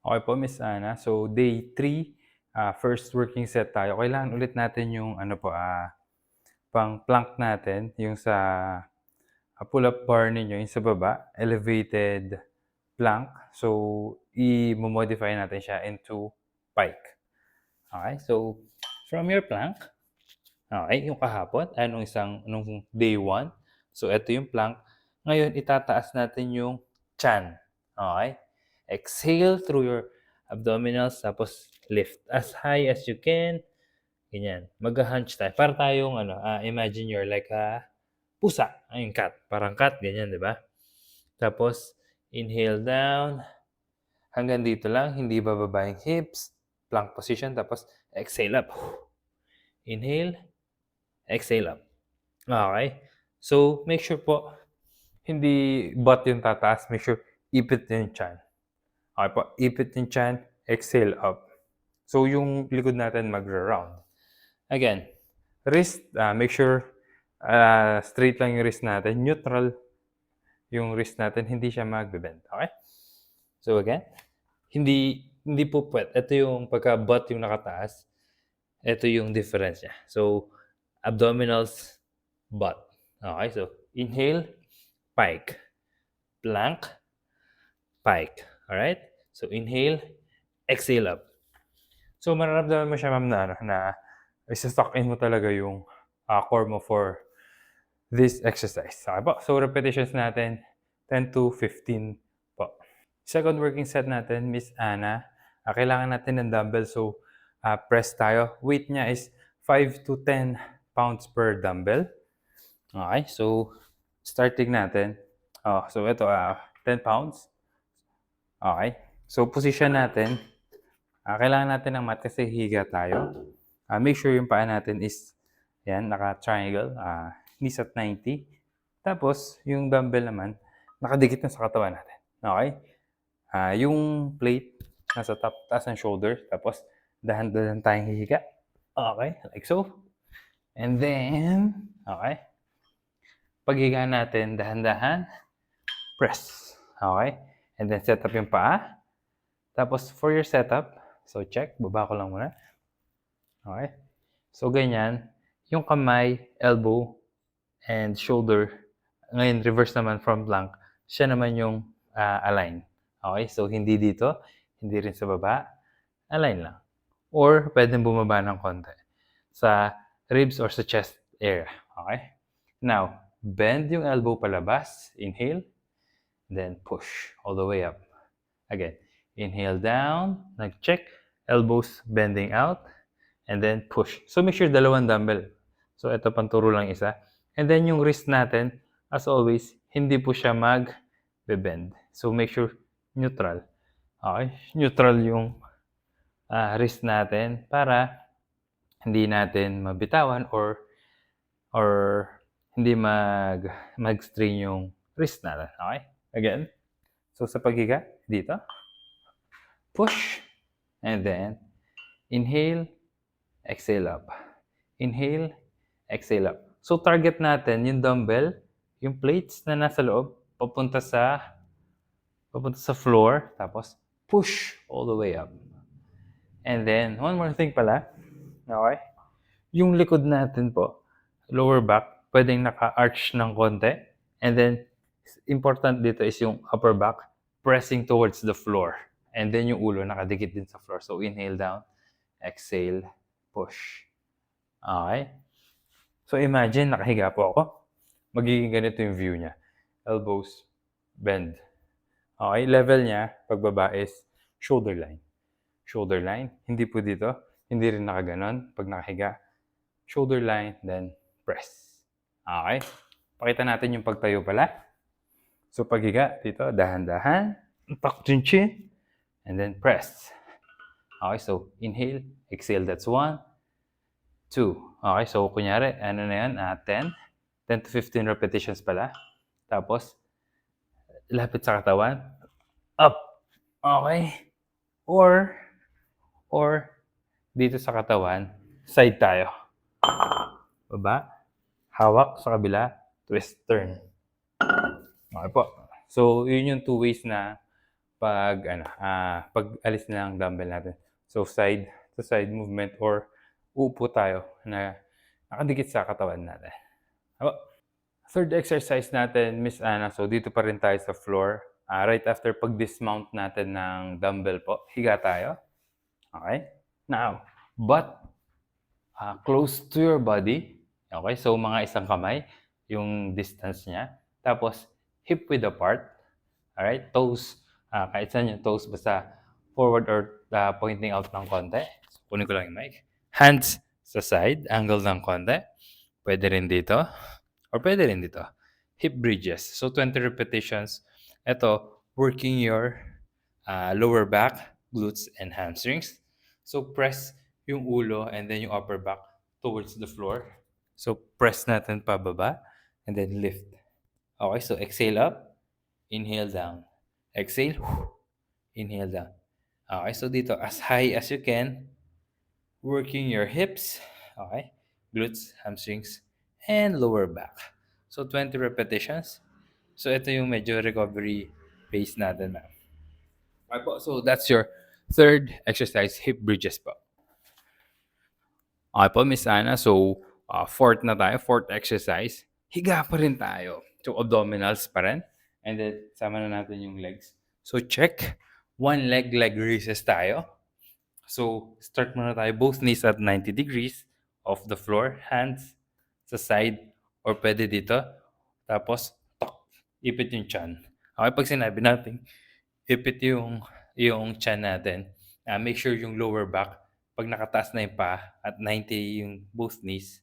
Okay po, Miss Ana. So, day 3, first working set tayo. Kailangan ulit natin yung pang-plank natin, yung sa pull-up bar ninyo, yung sa baba, elevated plank. So, i-modify natin siya into pike. Okay? So, from your plank, okay, yung kahapon, nung day 1. So, ito yung plank. Ngayon, itataas natin yung chan. Okay? Exhale through your abdominals, tapos lift as high as you can. Ganyan. Mag-hunch tayo. Para tayong, imagine you're like a pusa. Ayun, cat. Parang cat, ganyan, di ba? Tapos, inhale down. Hanggang dito lang. Hindi bababa yung hips. Plank position. Tapos, exhale up. Inhale. Exhale up. Okay? So, make sure po, hindi butt yung tataas. Make sure, ipit yung chan. Okay po, ipit yung chan, exhale up. So, yung likod natin magra-round. Again, wrist, make sure straight lang yung wrist natin. Neutral yung wrist natin, hindi siya magbe-bend. Okay? So, again, hindi po pwet. Ito yung pagka-butt yung nakataas. Ito yung difference niya. So, abdominals, butt. Okay? So, inhale, pike. Plank, pike. Alright? So, inhale, exhale up. So, mararamdaman mo siya, ma'am, na isa-stock in mo talaga yung core mo for this exercise. Okay po? So, repetitions natin, 10 to 15 po. Second working set natin, Miss Ana, kailangan natin ng dumbbell. So, press tayo. Weight niya is 5 to 10 pounds per dumbbell. Okay? So, starting natin. So, ito, 10 pounds. Okay? So, position natin. Kailangan natin ng mat kasi higa tayo. Make sure yung paa natin is naka-triangle, knees at 90. Tapos, yung dumbbell naman, nakadikit na sa katawan natin. Okay? Yung plate, nasa taas ng shoulder. Tapos, dahan-dahan tayong hihiga. Okay? Like so. And then, okay? Paghiga natin, dahan-dahan, press. Okay? And then, set up yung paa. Tapos, for your setup, so check, baba ko lang muna. Okay? So, ganyan. Yung kamay, elbow, and shoulder. Ngayon, reverse naman from plank. Siya naman yung align. Okay? So, hindi dito, hindi rin sa baba. Align lang. Or, pwedeng bumaba ng konti sa ribs or sa chest area. Okay? Now, bend yung elbow palabas. Inhale. Then, push all the way up. Again. Inhale down. Nag-check. Elbows bending out. And then, push. So, make sure dalawang dumbbell. So, ito panturo lang isa. And then, yung wrist natin, as always, hindi po siya mag-bend. So, make sure neutral. Okay? Neutral yung wrist natin para hindi natin mabitawan or hindi mag-strain yung wrist natin. Okay? Again. So, sa paghiga, dito. Push. And then, inhale. Exhale up. Inhale. Exhale up. So, target natin yung dumbbell, yung plates na nasa loob, papunta sa floor. Tapos, push all the way up. And then, one more thing pala. Okay? Yung likod natin po, lower back, pwedeng naka-arch ng konti. And then, important dito is yung upper back pressing towards the floor. And then yung ulo nakadikit din sa floor. So, inhale down, exhale, push. Okay? So, imagine, nakahiga po ako. Magiging ganito yung view niya. Elbows, bend. Okay? Level niya, pagbaba is shoulder line. Shoulder line. Hindi po dito. Hindi rin nakaganon. Pag nakahiga, shoulder line, then press. Okay? Pakita natin yung pagtayo pala. So, paghiga, dito, dahan-dahan. Tuck yung chin. And then, press. Okay, so, inhale, exhale. That's 1, 2. Okay, so, kunyari, ano na yan? 10 to 15 repetitions pala. Tapos, lapit sa katawan. Up. Okay? Or, dito sa katawan, side tayo. Baba. Hawak sa kabila. Twist, turn. Okay po. So, yun yung 2 ways na pag alis na ng dumbbell natin. So, side to side movement or uupo tayo na nakadikit sa katawan natin. Opo. Third exercise natin, Miss Ana, so dito pa rin tayo sa floor. Right after pag-dismount natin ng dumbbell po, higa tayo. Okay? Now, butt close to your body. Okay? So, mga isang kamay, yung distance niya. Tapos, hip width apart. Alright? Toes, kahit saan yung toes, basta forward or pointing out ng konti. So, kunin ko lang yung mic. Hands sa side, angle ng konti. Pwede rin dito. Or pwede rin dito. Hip bridges. So, 20 repetitions. Ito, working your lower back, glutes, and hamstrings. So, press yung ulo and then yung upper back towards the floor. So, press natin pababa and then lift. Okay, so exhale up, inhale down. Exhale, inhale down. Okay, so dito, as high as you can, working your hips, okay, glutes, hamstrings, and lower back. So, 20 repetitions. So, ito yung medyo recovery pace natin, ma'am. Okay po, so that's your third exercise, hip bridges po. Okay po, Miss Ana. So, fourth na tayo, fourth exercise. Higa pa rin tayo. So, abdominals pa rin. And then, sama na natin yung legs. So, check. One leg raises tayo. So, start muna tayo. Both knees at 90 degrees off the floor. Hands sa side or pwede dito. Tapos, tok. Ipit yung chan. Okay, pag sinabi natin, ipit yung chan natin. Make sure yung lower back, pag nakataas na yung paa at 90 yung both knees,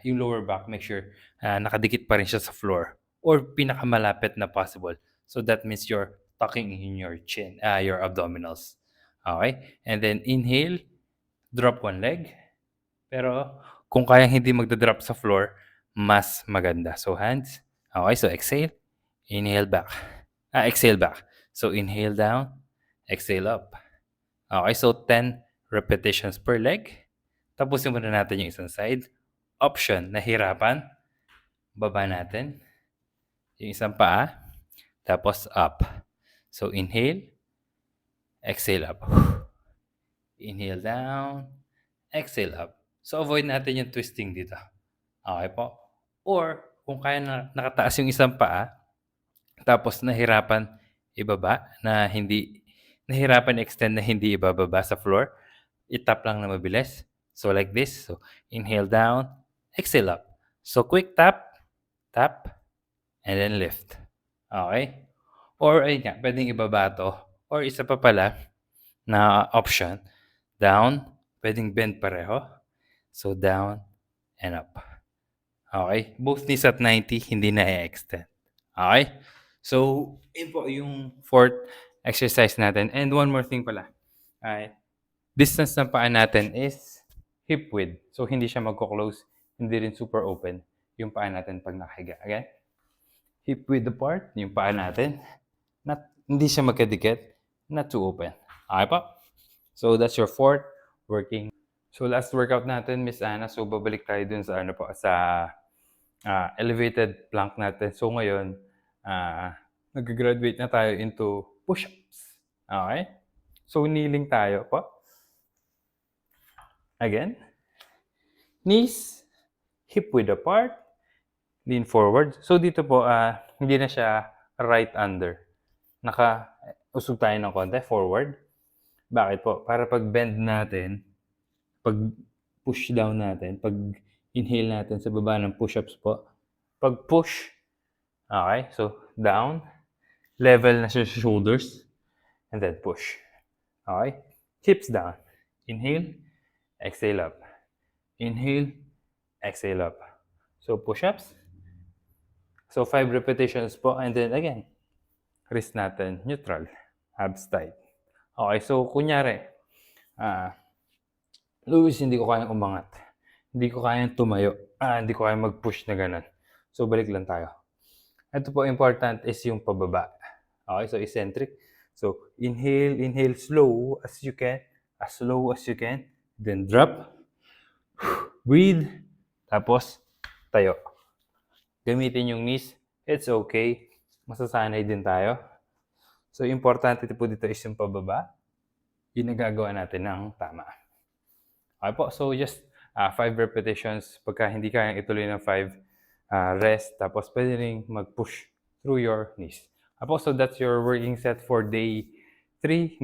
yung lower back, make sure nakadikit pa rin siya sa floor or pinakamalapit na possible. So that means you're tucking in your chin, your abdominals. Okay? And then inhale, drop one leg. Pero kung kayang hindi magda-drop sa floor, mas maganda. So hands. Okay, so exhale. Inhale back. Exhale back. So inhale down, exhale up. Okay, so 10 repetitions per leg. Tapusin muna natin yung isang side. Option, nahirapan. Baba natin. Yung isang paa. Tapos up. So inhale, exhale up. Inhale down, exhale up. So avoid natin yung twisting dito. Okay po? Or kung kaya na nakataas yung isang paa, tapos nahirapan ibaba na hindi nahirapan extend na hindi ibababa sa floor, itap lang na mabilis. So like this. So inhale down, exhale up. So quick tap, tap, and then lift. Okay? Or ayun nga, pwedeng ibaba to. Or isa pa pala na option, down, pwedeng bend pareho. So down and up. Okay? Both knees at 90, hindi na i-extend. Okay? So, yun po yung fourth exercise natin. And one more thing pala. Distance ng paa natin is hip width. So, hindi siya magko-close. Hindi rin super open yung paa natin pag nakahiga. Again, hip width apart, yung paa natin. Hindi siya magkadikit. Not too open. Okay po? So, that's your fourth working. So, last workout natin, Miss Ana. So, babalik tayo dun sa elevated plank natin. So, ngayon, nag-graduate na tayo into push-ups. Okay? So, kneeling tayo po. Again. Knees, hip width apart, lean forward. So, dito po, hindi na siya right under. Naka-usog tayo ng konti, forward. Bakit po? Para pag bend natin, pag push down natin, pag inhale natin sa baba ng push-ups po, pag push, okay, so down, level na siya sa shoulders, and then push. Okay? Hips down. Inhale, exhale up. Inhale, exhale up. So push-ups. So 5 repetitions po, and then again, wrist natin, neutral, abs tight. Okay, so kunyari, Luis, hindi ko kayang umangat. Hindi ko kayang tumayo. Hindi ko kayang mag-push na ganun. So, balik lang tayo. Ito po, important is yung pababa. Okay, so eccentric. So, inhale slow as you can. As slow as you can. Then drop. Breathe. Tapos, tayo. Gamitin yung knees. It's okay. Masasanay din tayo. So, importante po dito is yung pababa, yung nagagawa natin ng tama. Okay po, so just 5 repetitions. Pagka hindi kayang ituloy ng 5, rest. Tapos pwede ring mag-push through your knees. Okay po, so that's your working set for day 3.